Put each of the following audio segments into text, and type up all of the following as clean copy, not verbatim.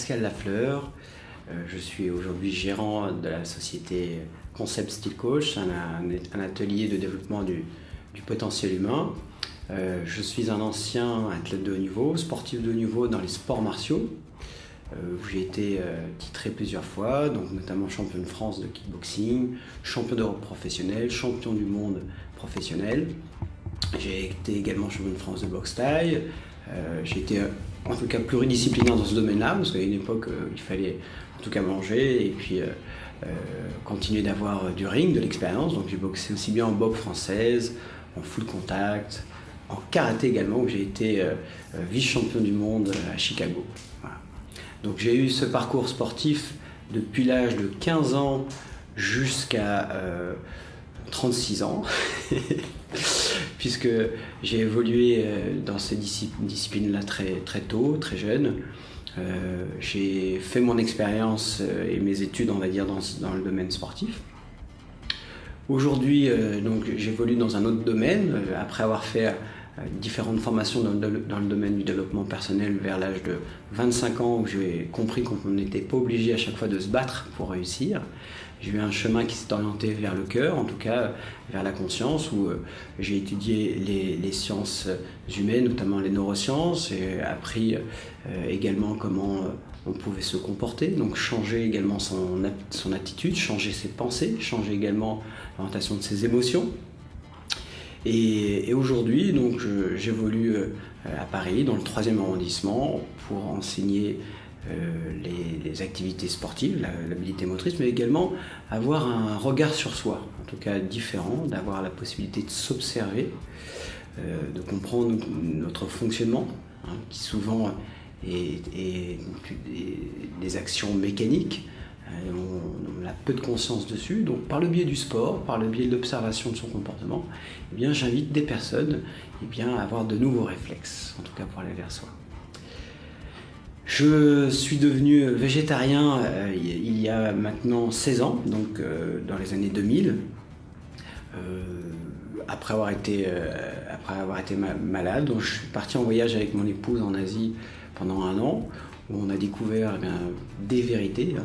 Pascal Lafleur. Je suis aujourd'hui gérant de la société Concept Style Coach, un atelier de développement du potentiel humain. Je suis un ancien athlète de haut niveau, sportif de haut niveau dans les sports martiaux, où j'ai été titré plusieurs fois, donc notamment champion de France de kickboxing, champion d'Europe professionnel, champion du monde professionnel. J'ai été également champion de France de boxe thaï. J'ai été en tout cas pluridisciplinaire dans ce domaine-là, parce qu'à une époque, il fallait en tout cas manger et puis continuer d'avoir du ring, de l'expérience. Donc j'ai boxé aussi bien en boxe française, en full contact, en karaté également, où j'ai été vice-champion du monde à Chicago. Voilà. Donc j'ai eu ce parcours sportif depuis l'âge de 15 ans jusqu'à 36 ans, puisque j'ai évolué dans ces disciplines-là très tôt, très jeune. J'ai fait mon expérience et mes études, on va dire, dans le domaine sportif. Aujourd'hui, donc, j'évolue dans un autre domaine, après avoir fait différentes formations dans le domaine du développement personnel vers l'âge de 25 ans, où j'ai compris qu'on n'était pas obligé à chaque fois de se battre pour réussir. J'ai eu un chemin qui s'est orienté vers le cœur, en tout cas vers la conscience, où j'ai étudié les sciences humaines, notamment les neurosciences, et appris également comment on pouvait se comporter, donc changer également son attitude, changer ses pensées, changer également l'orientation de ses émotions. Et aujourd'hui, donc, j'évolue à Paris, dans le 3e arrondissement, pour enseigner les activités sportives, l'habilité motrice, mais également avoir un regard sur soi, en tout cas différent, d'avoir la possibilité de s'observer, de comprendre notre fonctionnement, qui souvent est des actions mécaniques. On a peu de conscience dessus, donc par le biais du sport, par le biais de l'observation de son comportement, eh bien, j'invite des personnes à avoir de nouveaux réflexes, en tout cas pour aller vers soi. Je suis devenu végétarien il y a maintenant 16 ans, donc dans les années 2000, après avoir été malade. Donc, je suis parti en voyage avec mon épouse en Asie pendant 1 an, où on a découvert des vérités.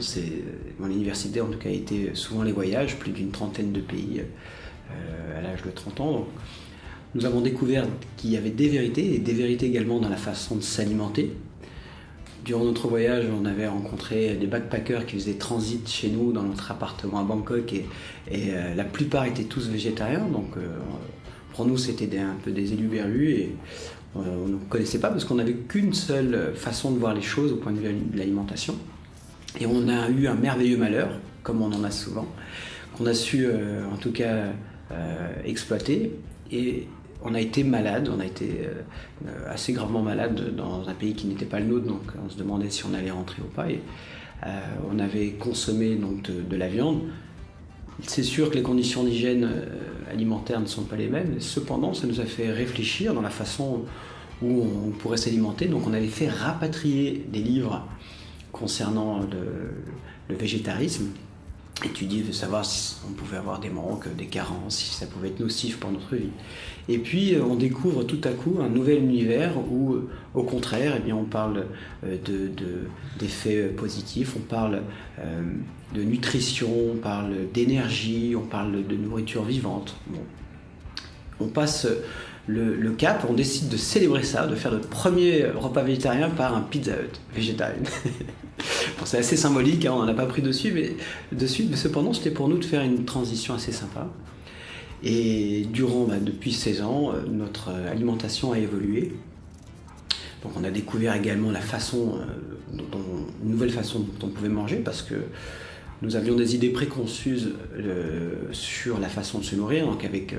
Mon université en tout cas a été souvent les voyages, plus d'une trentaine de pays à l'âge de 30 ans. Donc, nous avons découvert qu'il y avait des vérités, et des vérités également dans la façon de s'alimenter. Durant notre voyage, on avait rencontré des backpackers qui faisaient transit chez nous dans notre appartement à Bangkok, et la plupart étaient tous végétariens. Donc pour nous, c'était un peu des éluberlus, et on ne connaissait pas parce qu'on n'avait qu'une seule façon de voir les choses au point de vue de l'alimentation. Et on a eu un merveilleux malheur, comme on en a souvent, qu'on a su en tout cas exploiter. Et on a été malade, on a été assez gravement malade dans un pays qui n'était pas le nôtre, donc on se demandait si on allait rentrer ou pas. Et on avait consommé donc de la viande. C'est sûr que les conditions d'hygiène alimentaire ne sont pas les mêmes, cependant ça nous a fait réfléchir dans la façon où on pourrait s'alimenter. Donc on avait fait rapatrier des livres concernant le végétarisme, étudier, de savoir si on pouvait avoir des manques, des carences, si ça pouvait être nocif pour notre vie. Et puis on découvre tout à coup un nouvel univers où, au contraire, on parle d'effets positifs, on parle de nutrition, on parle d'énergie, on parle de nourriture vivante. Bon. On passe le cap, on décide de célébrer ça, de faire notre premier repas végétarien par un Pizza Hut végétarien. Bon, c'est assez symbolique, on n'en a pas pris dessus, mais cependant c'était pour nous de faire une transition assez sympa. Et depuis 16 ans, notre alimentation a évolué. Donc on a découvert également une nouvelle façon dont on pouvait manger, parce que nous avions des idées préconçues sur la façon de se nourrir, donc avec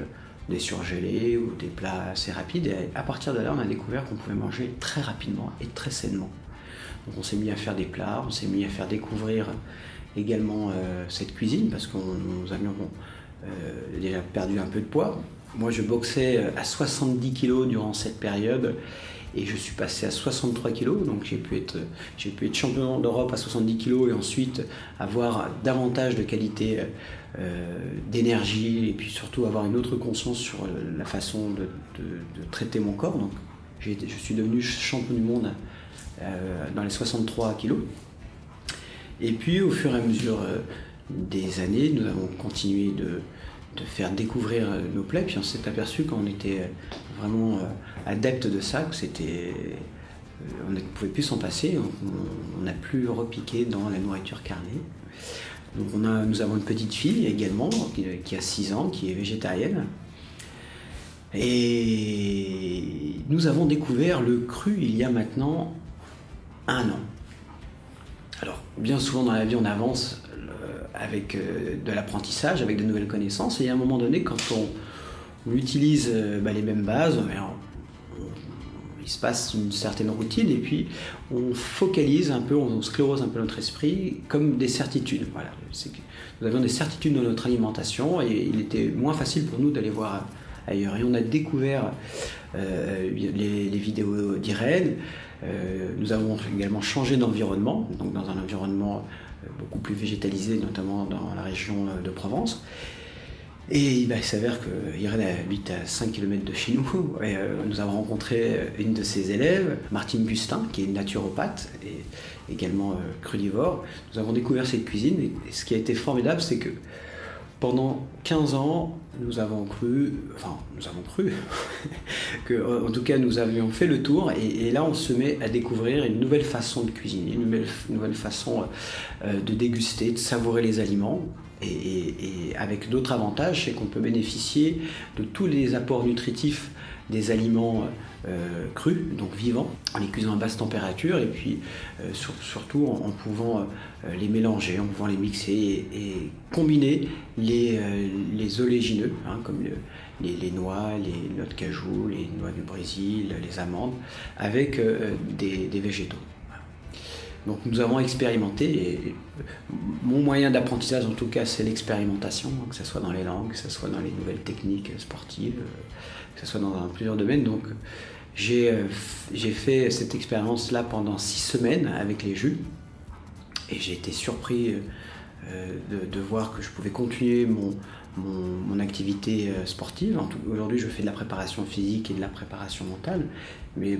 des surgelés ou des plats assez rapides. Et à partir de là, on a découvert qu'on pouvait manger très rapidement et très sainement. Donc on s'est mis à faire des plats, on s'est mis à faire découvrir également cette cuisine, parce que nous avions déjà perdu un peu de poids. Moi je boxais à 70 kg durant cette période, et je suis passé à 63 kg, donc j'ai pu être champion d'Europe à 70 kg, et ensuite avoir davantage de qualité d'énergie, et puis surtout avoir une autre conscience sur la façon de traiter mon corps. Donc je suis devenu champion du monde dans les 63 kilos. Et puis au fur et à mesure des années, nous avons continué de faire découvrir nos plats, puis on s'est aperçu qu'on était vraiment adepte de ça, que on ne pouvait plus s'en passer, on n'a plus repiqué dans la nourriture carnée. Donc nous avons une petite fille également qui a 6 ans, qui est végétarienne. Et nous avons découvert le cru il y a maintenant 1 an. Alors, bien souvent dans la vie, on avance avec de l'apprentissage, avec de nouvelles connaissances, et à un moment donné, quand on utilise les mêmes bases, il se passe une certaine routine, et puis on focalise un peu, on sclérose un peu notre esprit comme des certitudes. Voilà. Nous avions des certitudes dans notre alimentation, et il était moins facile pour nous d'aller voir ailleurs. Et on a découvert les vidéos d'Irène. Nous avons également changé d'environnement, donc dans un environnement beaucoup plus végétalisé, notamment dans la région de Provence. Et il s'avère que Irène habite à 5 km de chez nous. Et, nous avons rencontré une de ses élèves, Martine Gustin, qui est naturopathe et également crudivore. Nous avons découvert cette cuisine, et ce qui a été formidable, c'est que pendant 15 ans, nous avons cru que, en tout cas, nous avions fait le tour, et là, on se met à découvrir une nouvelle façon de cuisiner, une nouvelle façon de déguster, de savourer les aliments, et avec d'autres avantages, c'est qu'on peut bénéficier de tous les apports nutritifs des aliments crus, donc vivants, en les cuisant à basse température, et puis surtout en pouvant les mélanger, en pouvant les mixer et combiner les oléagineux, comme les noix, les noix de cajou, les noix du Brésil, les amandes, avec des végétaux. Donc nous avons expérimenté, et mon moyen d'apprentissage en tout cas c'est l'expérimentation, que ce soit dans les langues, que ce soit dans les nouvelles techniques sportives, que ce soit dans plusieurs domaines. Donc j'ai fait cette expérience-là pendant 6 semaines avec les jus, et j'ai été surpris de voir que je pouvais continuer mon activité sportive. Aujourd'hui je fais de la préparation physique et de la préparation mentale, mais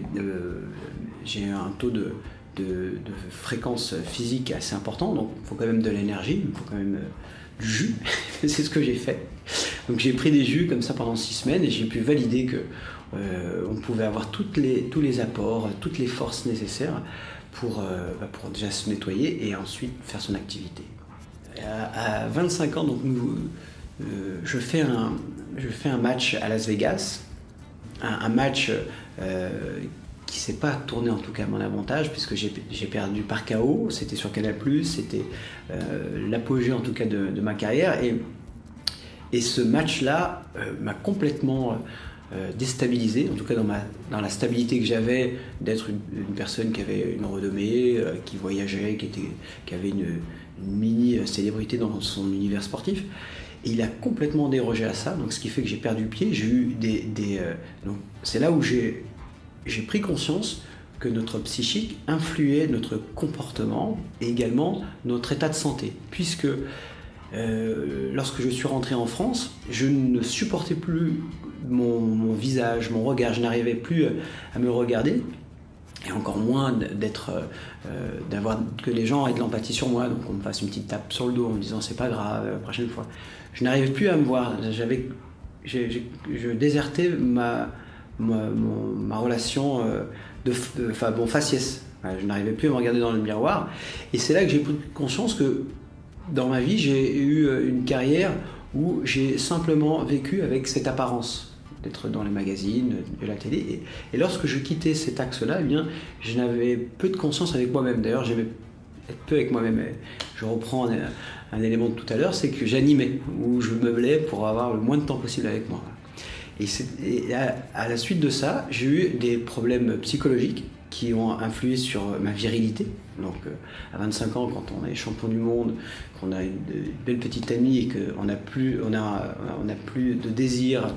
j'ai un taux de fréquence physique assez important, donc il faut quand même de l'énergie, il faut quand même du jus. C'est ce que j'ai fait. Donc j'ai pris des jus comme ça pendant 6 semaines, et j'ai pu valider que on pouvait avoir tous les apports, toutes les forces nécessaires pour déjà se nettoyer et ensuite faire son activité. À 25 ans, donc je fais un match à Las Vegas, un match qui ne s'est pas tourné en tout cas à mon avantage, puisque j'ai perdu par KO. C'était sur Canal+, c'était l'apogée en tout cas de ma carrière, et ce match-là m'a complètement déstabilisé, en tout cas dans la stabilité que j'avais d'être une personne qui avait une renommée, qui voyageait, qui avait une mini-célébrité dans son univers sportif. Et il a complètement dérogé à ça, donc ce qui fait que j'ai perdu pied. J'ai eu donc c'est là où j'ai pris conscience que notre psychique influait notre comportement et également notre état de santé, puisque lorsque je suis rentré en France, je ne supportais plus mon visage, mon regard, je n'arrivais plus à me regarder, et encore moins que les gens aient de l'empathie sur moi, donc on me fasse une petite tape sur le dos en me disant c'est pas grave, la prochaine fois. Je n'arrivais plus à me voir, je désertais ma relation faciès. Je n'arrivais plus à me regarder dans le miroir, et c'est là que j'ai pris conscience que dans ma vie j'ai eu une carrière où j'ai simplement vécu avec cette apparence d'être dans les magazines, de la télé, et lorsque je quittais cet axe-là, eh bien, je n'avais peu de conscience avec moi-même. D'ailleurs, j'aimais être peu avec moi-même. Je reprends un élément de tout à l'heure, c'est que j'animais, ou je meublais pour avoir le moins de temps possible avec moi. Et à la suite de ça, j'ai eu des problèmes psychologiques qui ont influé sur ma virilité. Donc à 25 ans, quand on est champion du monde, qu'on a une belle petite amie et qu'on n'a plus de désir,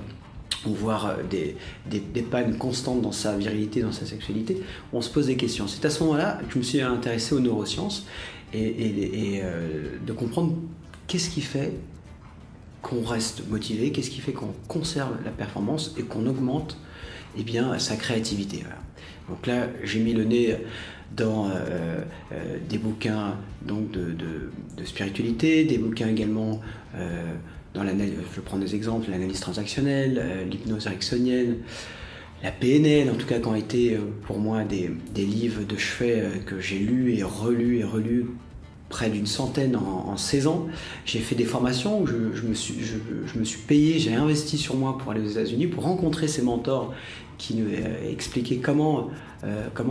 ou voire des pannes constantes dans sa virilité, dans sa sexualité, on se pose des questions. C'est à ce moment-là que je me suis intéressé aux neurosciences et de comprendre qu'est-ce qui fait qu'on reste motivé, qu'est-ce qui fait qu'on conserve la performance et qu'on augmente eh bien, sa créativité. Voilà. Donc là, j'ai mis le nez dans des bouquins donc de spiritualité, des bouquins également dans l'analyse, je prends des exemples, l'analyse transactionnelle, l'hypnose ericksonienne, la PNL, en tout cas, qui ont été pour moi des livres de chevet que j'ai lus et relus près d'une centaine en 16 ans. J'ai fait des formations où je me suis payé, j'ai investi sur moi pour aller aux États-Unis, pour rencontrer ces mentors qui nous expliquaient comment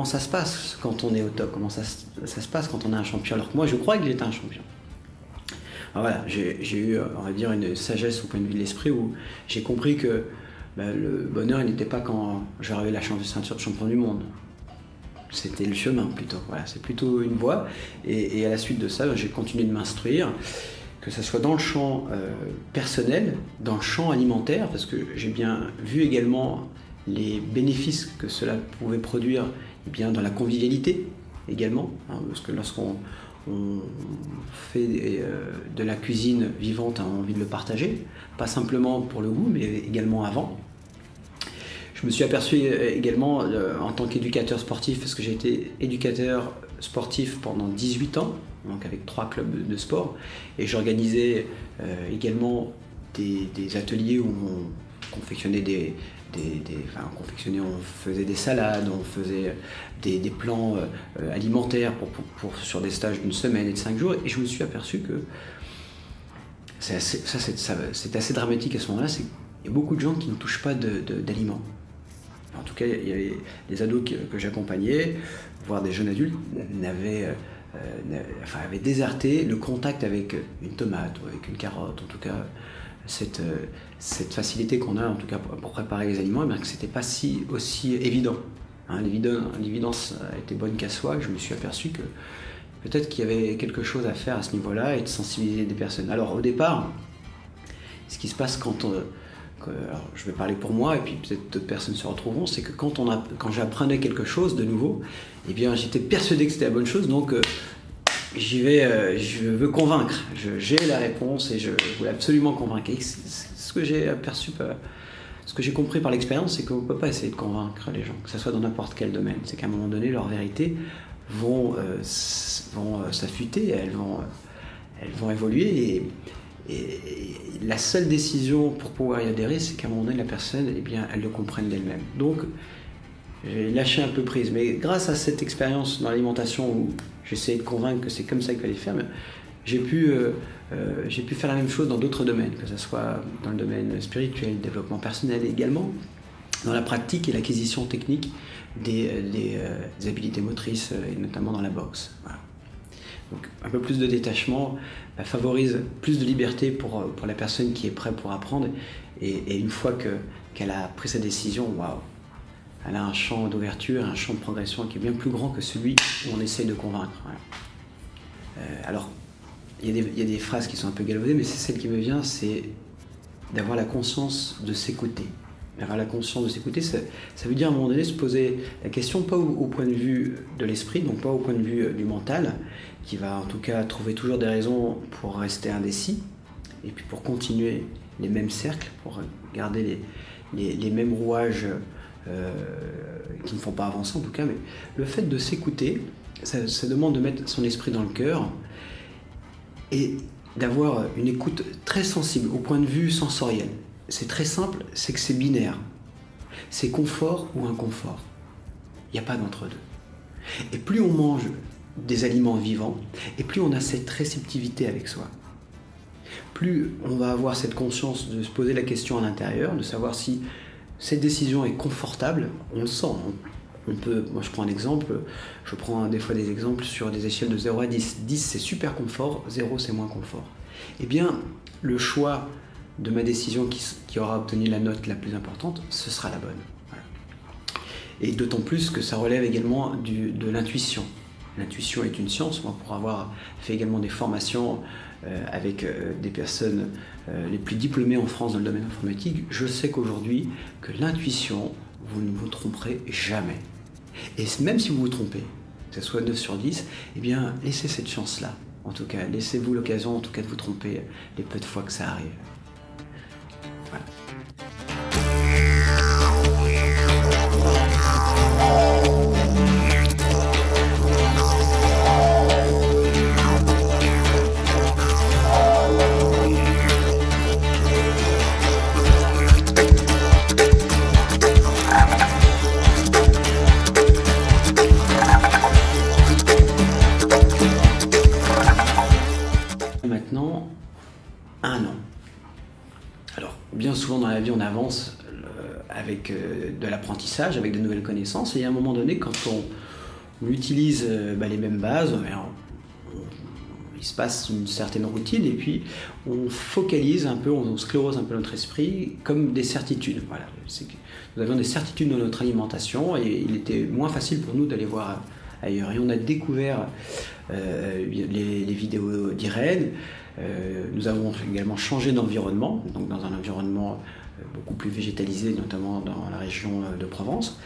ça se passe quand on est au top, comment ça se passe quand on est un champion. Alors que moi, je crois que j'étais un champion. Alors voilà, j'ai eu, on va dire, une sagesse au point de vue de l'esprit où j'ai compris que le bonheur, il n'était pas quand j'avais la ceinture de champion du monde. C'était le chemin plutôt. Voilà, c'est plutôt une voie. Et à la suite de ça, j'ai continué de m'instruire, que ce soit dans le champ personnel, dans le champ alimentaire, parce que j'ai bien vu également les bénéfices que cela pouvait produire bien dans la convivialité également, hein, parce que lorsqu'on fait de la cuisine vivante, on a envie de le partager, pas simplement pour le goût, mais également avant. Je me suis aperçu également en tant qu'éducateur sportif, parce que j'ai été éducateur sportif pendant 18 ans, donc avec 3 clubs de sport, et j'organisais également des ateliers où on confectionnait on faisait des salades, on faisait des plans alimentaires sur des stages d'une semaine et de 5 jours, et je me suis aperçu que c'est assez dramatique à ce moment-là, c'est qu'il y a beaucoup de gens qui ne touchent pas d'aliments. En tout cas, il y avait des ados que j'accompagnais, voire des jeunes adultes, avaient déserté le contact avec une tomate ou avec une carotte, en tout cas cette facilité qu'on a en tout cas pour préparer les aliments, que c'était pas aussi évident. Hein, l'évidence était bonne qu'à soi. Je me suis aperçu que peut-être qu'il y avait quelque chose à faire à ce niveau-là et de sensibiliser des personnes. Alors au départ, ce qui se passe alors, je vais parler pour moi et puis peut-être d'autres personnes se retrouveront, c'est que quand j'apprenais quelque chose de nouveau, eh bien j'étais persuadé que c'était la bonne chose, donc j'y vais, je veux convaincre, j'ai la réponse et je voulais absolument convaincre. Et ce que j'ai aperçu, ce que j'ai compris par l'expérience, c'est qu'on ne peut pas essayer de convaincre les gens, que ce soit dans n'importe quel domaine. C'est qu'à un moment donné, leurs vérités vont s'affûter, elles vont évoluer et la seule décision pour pouvoir y adhérer, c'est qu'à un moment donné, la personne, eh bien, elle le comprenne d'elle-même. Donc, j'ai lâché un peu prise. Mais grâce à cette expérience dans l'alimentation où j'essayais de convaincre que c'est comme ça qu'il fallait faire, j'ai pu faire la même chose dans d'autres domaines, que ce soit dans le domaine spirituel, développement personnel et également dans la pratique et l'acquisition technique des habiletés motrices, et notamment dans la boxe. Voilà. Donc un peu plus de détachement favorise plus de liberté pour la personne qui est prête pour apprendre et une fois qu'elle a pris sa décision, waouh, elle a un champ d'ouverture, un champ de progression qui est bien plus grand que celui où on essaye de convaincre. Voilà. Alors, il y a des phrases qui sont un peu galvaudées, mais c'est celle qui me vient, c'est d'avoir la conscience de s'écouter. Avoir la conscience de s'écouter, ça veut dire à un moment donné se poser la question, pas au point de vue de l'esprit, donc pas au point de vue du mental, qui va en tout cas trouver toujours des raisons pour rester indécis, et puis pour continuer les mêmes cercles, pour garder les mêmes rouages qui ne font pas avancer en tout cas, mais le fait de s'écouter, ça demande de mettre son esprit dans le cœur et d'avoir une écoute très sensible au point de vue sensoriel. C'est très simple, c'est que c'est binaire. C'est confort ou inconfort. Il n'y a pas d'entre-deux. Et plus on mange des aliments vivants, et plus on a cette réceptivité avec soi. Plus on va avoir cette conscience de se poser la question à l'intérieur, de savoir si cette décision est confortable, on le sent. On peut, moi je prends un exemple, je prends des fois des exemples sur des échelles de 0 à 10. 10 c'est super confort, 0 c'est moins confort. Eh bien, le choix de ma décision qui aura obtenu la note la plus importante, ce sera la bonne. Voilà. Et d'autant plus que ça relève également de l'intuition. L'intuition est une science. Moi, pour avoir fait également des formations avec des personnes les plus diplômées en France dans le domaine informatique, je sais qu'aujourd'hui, que l'intuition, vous ne vous tromperez jamais. Et même si vous vous trompez, que ce soit 9 sur 10, eh bien, laissez cette chance-là. En tout cas, laissez-vous l'occasion, en tout cas, de vous tromper les peu de fois que ça arrive. Voilà. bien souvent dans la vie, on avance avec de l'apprentissage, avec de nouvelles connaissances, et à un moment donné, quand on utilise les mêmes bases, il se passe une certaine routine, et puis on focalise un peu, on sclérose un peu notre esprit comme des certitudes. Voilà. Nous avions des certitudes dans notre alimentation, et il était moins facile pour nous d'aller voir ailleurs. Et on a découvert les vidéos d'Irène. Nous avons également changé d'environnement, donc dans un environnement beaucoup plus végétalisé, notamment dans la région de Provence.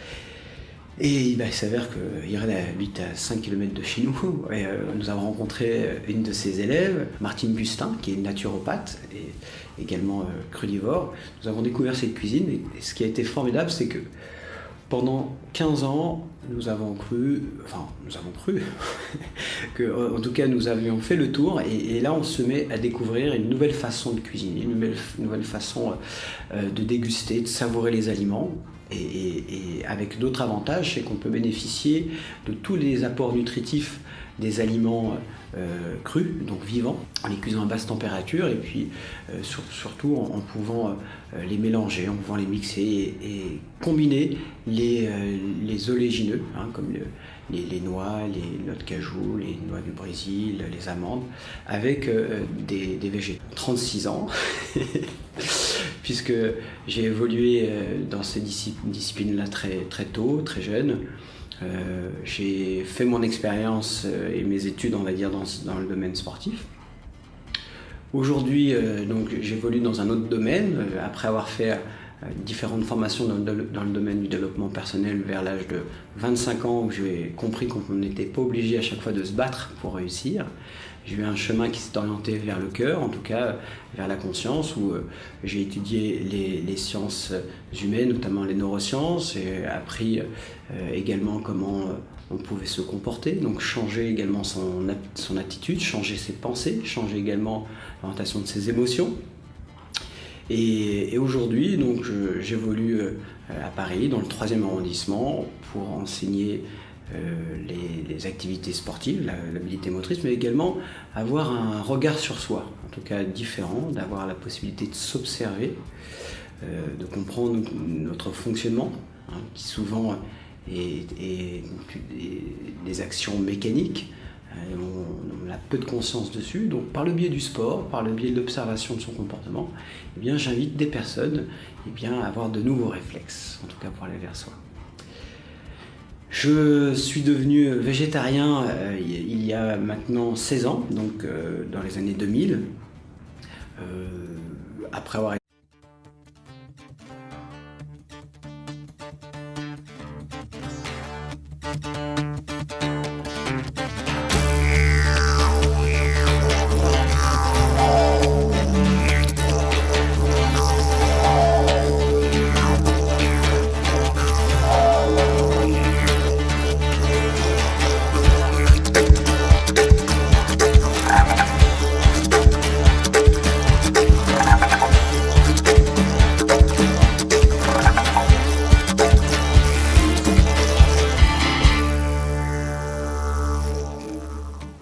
Et il s'avère que Irène habite à 5 km de chez nous. Et, nous avons rencontré une de ses élèves, Martine Bustin, qui est naturopathe et également crudivore. Nous avons découvert cette cuisine, et ce qui a été formidable, c'est que pendant 15 ans, nous avons cru que, en tout cas, nous avions fait le tour, et là, on se met à découvrir une nouvelle façon de cuisiner, une nouvelle façon de déguster, de savourer les aliments, et avec d'autres avantages, c'est qu'on peut bénéficier de tous les apports nutritifs des aliments crus, donc vivants, en les cuisant à basse température, et puis surtout en pouvant les mélanger, en pouvant les mixer et combiner les oléagineux, comme les noix, les noix de cajou, les noix du Brésil, les amandes, avec des végétaux. 36 ans, puisque j'ai évolué dans ces disciplines-là très tôt, très jeune. J'ai fait mon expérience et mes études, on va dire, dans le domaine sportif. Aujourd'hui, donc, j'évolue dans un autre domaine, après avoir fait différentes formations dans le domaine du développement personnel vers l'âge de 25 ans, où j'ai compris qu'on n'était pas obligé à chaque fois de se battre pour réussir. J'ai eu un chemin qui s'est orienté vers le cœur, en tout cas vers la conscience, où j'ai étudié les sciences humaines, notamment les neurosciences, et appris également comment on pouvait se comporter, donc changer également son attitude, changer ses pensées, changer également l'orientation de ses émotions. Et aujourd'hui, donc, j'évolue à Paris, dans le 3e arrondissement, pour enseigner les activités sportives, l'habilité motrice, mais également avoir un regard sur soi, en tout cas différent, d'avoir la possibilité de s'observer, de comprendre notre fonctionnement, qui souvent est des actions mécaniques. On a peu de conscience dessus, donc par le biais du sport, par le biais de l'observation de son comportement, j'invite des personnes à avoir de nouveaux réflexes, en tout cas pour aller vers soi. Je suis devenu végétarien il y a maintenant 16 ans, donc dans les années 2000, après avoir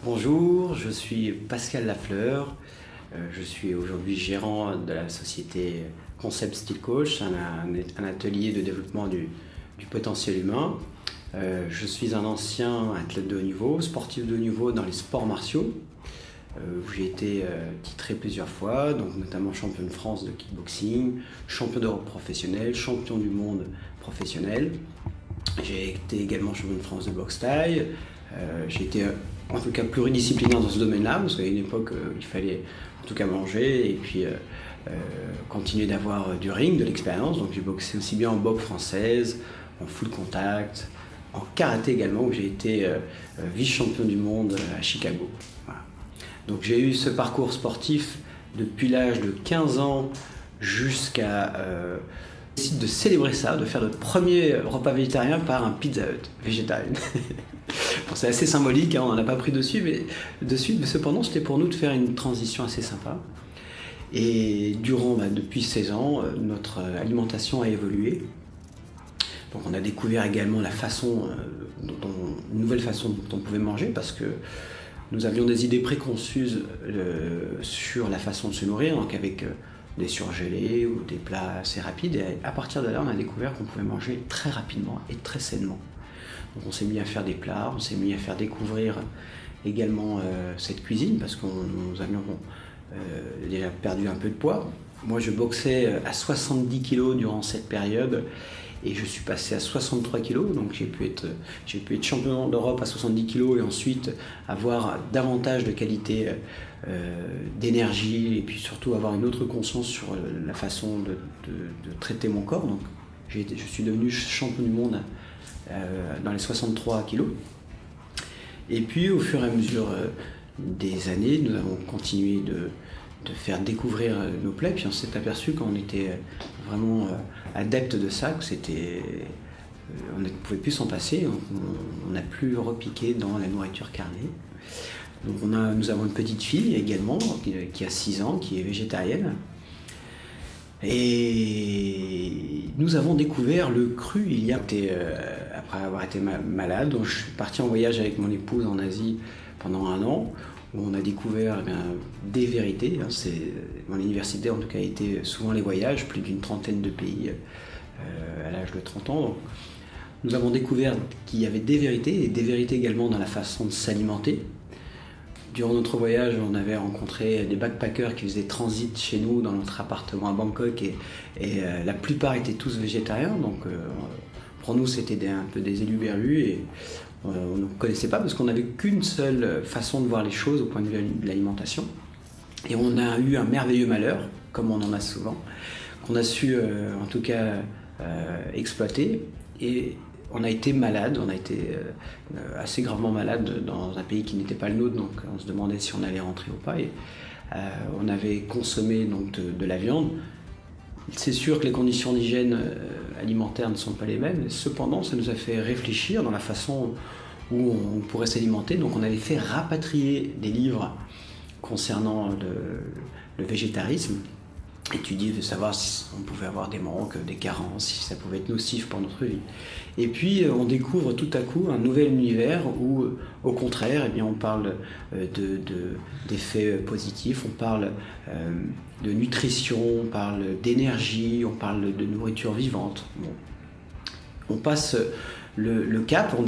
Bonjour, je suis Pascal Lafleur, je suis aujourd'hui gérant de la société Concept Style Coach, un atelier de développement du potentiel humain. Je suis un ancien athlète de haut niveau, sportif de haut niveau dans les sports martiaux, où j'ai été titré plusieurs fois, donc notamment champion de France de kickboxing, champion d'Europe professionnel, champion du monde professionnel. J'ai été également champion de France de boxe thaï. J'ai été en tout cas pluridisciplinaire dans ce domaine-là, parce qu'à une époque, il fallait en tout cas manger et puis continuer d'avoir du ring, de l'expérience. Donc j'ai boxé aussi bien en boxe française, en full contact, en karaté également, où j'ai été vice-champion du monde à Chicago. Voilà. Donc j'ai eu ce parcours sportif depuis l'âge de 15 ans jusqu'à... décide de célébrer ça, de faire notre premier repas végétarien par un Pizza Hut végétarien. Bon, c'est assez symbolique, on n'en a pas pris dessus, mais cependant c'était pour nous de faire une transition assez sympa. Et depuis 16 ans, notre alimentation a évolué. Donc on a découvert également une nouvelle façon dont on pouvait manger, parce que nous avions des idées préconçues sur la façon de se nourrir, donc avec des surgelés ou des plats assez rapides. Et à partir de là, on a découvert qu'on pouvait manger très rapidement et très sainement. Donc on s'est mis à faire des plats, on s'est mis à faire découvrir également cette cuisine parce que nous avions déjà perdu un peu de poids. Moi, je boxais à 70 kg durant cette période et je suis passé à 63 kg. Donc j'ai pu être champion d'Europe à 70 kg et ensuite avoir davantage de qualité d'énergie et puis surtout avoir une autre conscience sur la façon de traiter mon corps. Donc je suis devenu champion du monde dans les 63 kg. Et puis au fur et à mesure des années, nous avons continué de faire découvrir nos plats, puis on s'est aperçu qu'on était vraiment adepte de ça, que on ne pouvait plus s'en passer, on n'a plus repiqué dans la nourriture carnée. Donc nous avons une petite fille également qui a 6 ans, qui est végétarienne. Et nous avons découvert le cru après avoir été malade. Donc je suis parti en voyage avec mon épouse en Asie pendant 1 an, où on a découvert des vérités. Mon université en tout cas a été souvent les voyages, plus d'une trentaine de pays à l'âge de 30 ans. Donc, nous avons découvert qu'il y avait des vérités, et des vérités également dans la façon de s'alimenter. Durant notre voyage, on avait rencontré des backpackers qui faisaient transit chez nous dans notre appartement à Bangkok et la plupart étaient tous végétariens. Donc pour nous, c'était un peu des élus et on ne connaissait pas parce qu'on n'avait qu'une seule façon de voir les choses au point de vue de l'alimentation. Et on a eu un merveilleux malheur, comme on en a souvent, qu'on a su en tout cas exploiter. Et on a été malade, on a été assez gravement malade dans un pays qui n'était pas le nôtre, donc on se demandait si on allait rentrer ou pas. Et on avait consommé donc de la viande. C'est sûr que les conditions d'hygiène alimentaire ne sont pas les mêmes, cependant ça nous a fait réfléchir dans la façon où on pourrait s'alimenter. Donc on avait fait rapatrier des livres concernant le végétarisme, étudier, de savoir si on pouvait avoir des manques, des carences, si ça pouvait être nocif pour notre vie. Et puis on découvre tout à coup un nouvel univers où, au contraire, on parle d'effets positifs, on parle de nutrition, on parle d'énergie, on parle de nourriture vivante. Bon. On passe le cap, on